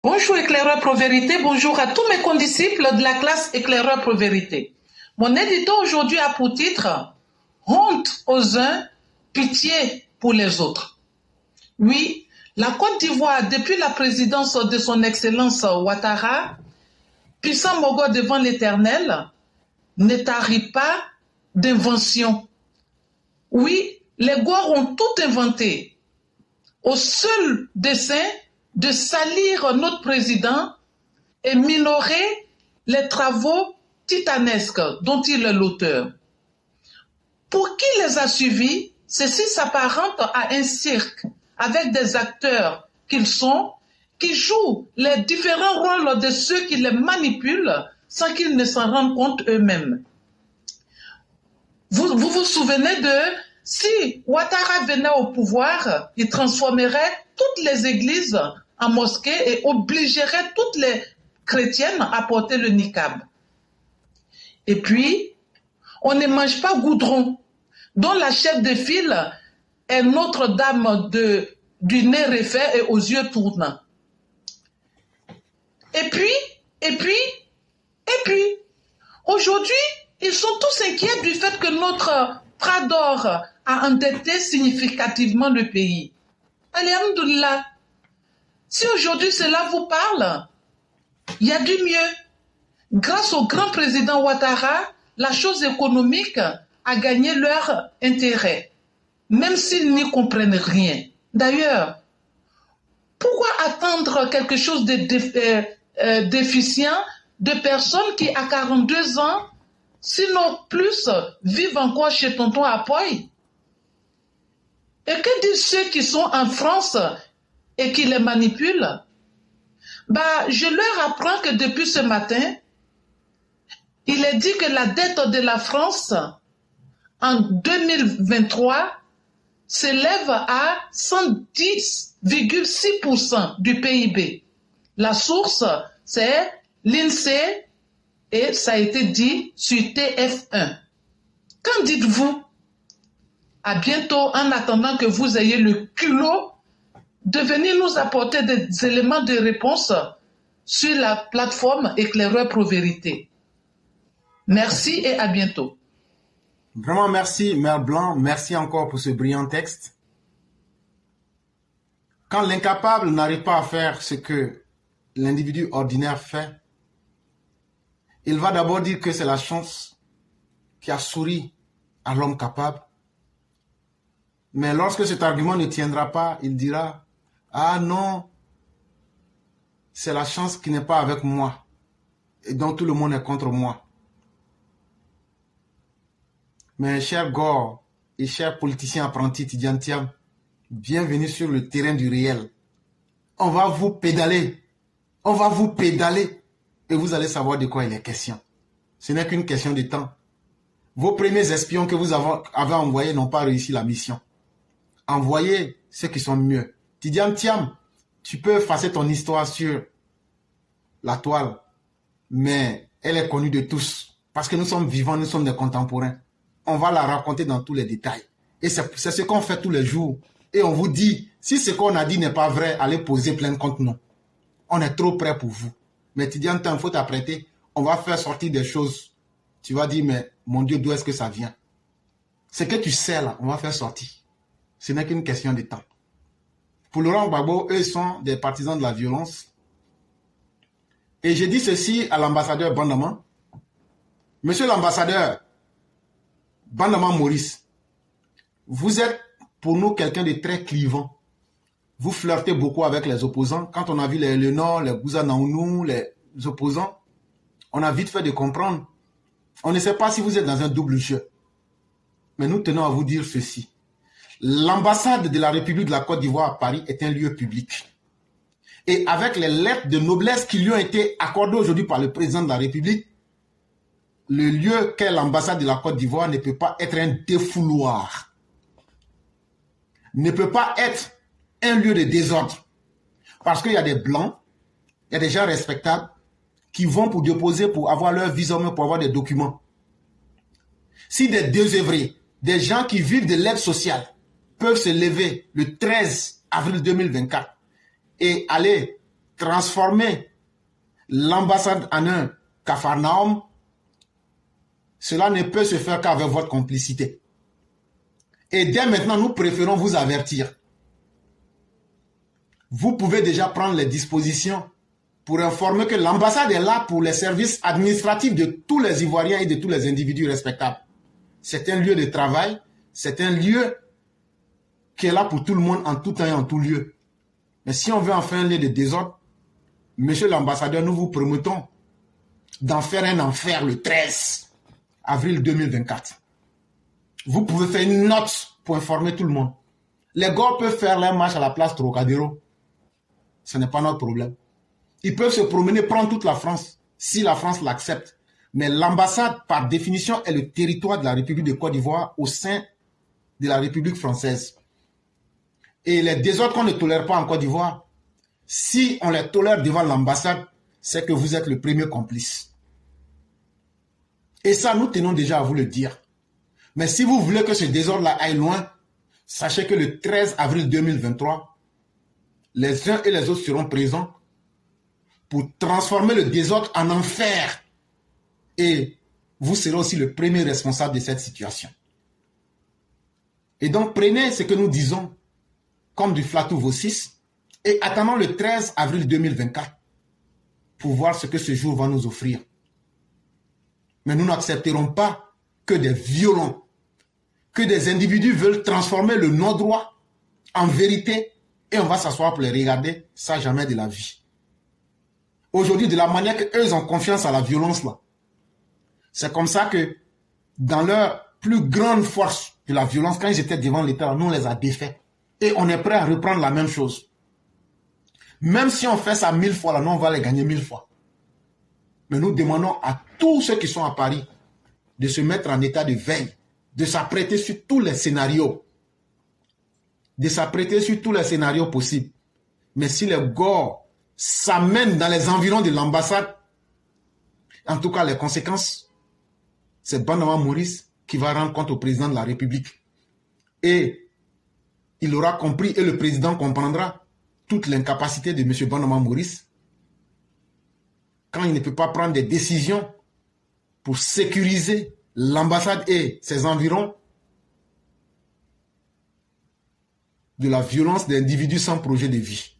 Bonjour éclaireur Pro-Vérité, bonjour à tous mes condisciples de la classe éclaireur Pro-Vérité. Mon édito aujourd'hui a pour titre « Honte aux uns, pitié pour les autres ». Oui, la Côte d'Ivoire, depuis la présidence de son Excellence Ouattara, puissant Mogo devant l'Éternel, ne tarit pas d'invention. Oui, les Gouards ont tout inventé, au seul dessein de salir notre président et minorer les travaux titanesques dont il est l'auteur. Pour qui les a suivis, ceci s'apparente à un cirque avec des acteurs qu'ils sont, qui jouent les différents rôles de ceux qui les manipulent sans qu'ils ne s'en rendent compte eux-mêmes. Vous vous souvenez de si Ouattara venait au pouvoir, il transformerait toutes les églises en mosquées et obligerait toutes les chrétiennes à porter le niqab. Et puis, on ne mange pas goudron, dont la chef de file est Notre-Dame du nez refait et aux yeux tournants. Et puis, aujourd'hui, ils sont tous inquiets du fait que notre Prador a endetté significativement le pays. Alhamdoulilah. Si aujourd'hui cela vous parle, il y a du mieux. Grâce au grand président Ouattara, la chose économique a gagné leur intérêt, même s'ils n'y comprennent rien. D'ailleurs, pourquoi attendre quelque chose de déficient de personnes qui, à 42 ans, sinon plus, vivent encore chez tonton Apoy? Et que disent ceux qui sont en France et qui les manipulent? Je leur apprends que depuis ce matin, il est dit que la dette de la France en 2023 s'élève à 110,6% du PIB. La source, c'est l'INSEE et ça a été dit sur TF1. Qu'en dites-vous? À bientôt, en attendant que vous ayez le culot de venir nous apporter des éléments de réponse sur la plateforme Éclaireur Pro-Vérité. Merci et à bientôt. Vraiment merci, Mère Blanc. Merci encore pour ce brillant texte. Quand l'incapable n'arrive pas à faire ce que l'individu ordinaire fait, il va d'abord dire que c'est la chance qui a souri à l'homme capable. Mais lorsque cet argument ne tiendra pas, il dira « Ah non, c'est la chance qui n'est pas avec moi et donc tout le monde est contre moi. » Mes chers Gore et chers politiciens apprentis Tidiane Thiam, bienvenue sur le terrain du réel. On va vous pédaler. On va vous pédaler et vous allez savoir de quoi il est question. Ce n'est qu'une question de temps. Vos premiers espions que vous avez envoyés n'ont pas réussi la mission. Envoyez ceux qui sont mieux. Tidiane Thiam, tu peux effacer ton histoire sur la toile, mais elle est connue de tous. Parce que nous sommes vivants, nous sommes des contemporains. On va la raconter dans tous les détails. Et c'est ce qu'on fait tous les jours. Et on vous dit, si ce qu'on a dit n'est pas vrai, allez poser plainte contre nous. On est trop prêt pour vous. Mais Tidiane Thiam, il faut t'apprêter. On va faire sortir des choses. Tu vas dire, mais mon Dieu, d'où est-ce que ça vient? Ce que tu sais là, on va faire sortir. Ce n'est qu'une question de temps. Pour Laurent Gbagbo, eux sont des partisans de la violence. Et j'ai dit ceci à l'ambassadeur Bandama. Monsieur l'ambassadeur Bandama Maurice, vous êtes pour nous quelqu'un de très clivant. Vous flirtez beaucoup avec les opposants. Quand on a vu le Nord, les Gouzanaounou, les opposants, on a vite fait de comprendre. On ne sait pas si vous êtes dans un double jeu. Mais nous tenons à vous dire ceci. L'ambassade de la République de la Côte d'Ivoire à Paris est un lieu public. Et avec les lettres de noblesse qui lui ont été accordées aujourd'hui par le président de la République, le lieu qu'est l'ambassade de la Côte d'Ivoire ne peut pas être un défouloir. Ne peut pas être un lieu de désordre. Parce qu'il y a des blancs, il y a des gens respectables qui vont pour déposer, pour avoir leur visa, pour avoir des documents. Si des désœuvrés, des gens qui vivent de l'aide sociale, peuvent se lever le 13 avril 2024 et aller transformer l'ambassade en un capharnaüm, cela ne peut se faire qu'avec votre complicité. Et dès maintenant, nous préférons vous avertir. Vous pouvez déjà prendre les dispositions pour informer que l'ambassade est là pour les services administratifs de tous les Ivoiriens et de tous les individus respectables. C'est un lieu de travail, c'est un lieu qui est là pour tout le monde en tout temps et en tout lieu. Mais si on veut en faire un lieu de désordre, monsieur l'ambassadeur, nous vous promettons d'en faire un enfer le 13 avril 2024. Vous pouvez faire une note pour informer tout le monde. Les gars peuvent faire leur marche à la place Trocadéro. Ce n'est pas notre problème. Ils peuvent se promener, prendre toute la France, si la France l'accepte. Mais l'ambassade, par définition, est le territoire de la République de Côte d'Ivoire au sein de la République française. Et les désordres qu'on ne tolère pas en Côte d'Ivoire, si on les tolère devant l'ambassade, c'est que vous êtes le premier complice. Et ça, nous tenons déjà à vous le dire. Mais si vous voulez que ce désordre-là aille loin, sachez que le 13 avril 2023, les uns et les autres seront présents pour transformer le désordre en enfer. Et vous serez aussi le premier responsable de cette situation. Et donc, prenez ce que nous disons comme du flatou vocis et attendons le 13 avril 2024 pour voir ce que ce jour va nous offrir. Mais nous n'accepterons pas que des violents, que des individus veulent transformer le non-droit en vérité et on va s'asseoir pour les regarder, ça jamais de la vie. Aujourd'hui, de la manière qu'eux ont confiance à la violence là, c'est comme ça que dans leur plus grande force de la violence, quand ils étaient devant l'État, nous on les a défaits. Et on est prêt à reprendre la même chose. Même si on fait ça 1000 fois, là, nous on va les gagner 1000 fois. Mais nous demandons à tous ceux qui sont à Paris de se mettre en état de veille, de s'apprêter sur tous les scénarios. De s'apprêter sur tous les scénarios possibles. Mais si les gars s'amènent dans les environs de l'ambassade, en tout cas les conséquences, c'est Banama Maurice qui va rendre compte au président de la République. Et il aura compris et le président comprendra toute l'incapacité de M. Banama Maurice quand il ne peut pas prendre des décisions pour sécuriser l'ambassade et ses environs de la violence d'individus sans projet de vie.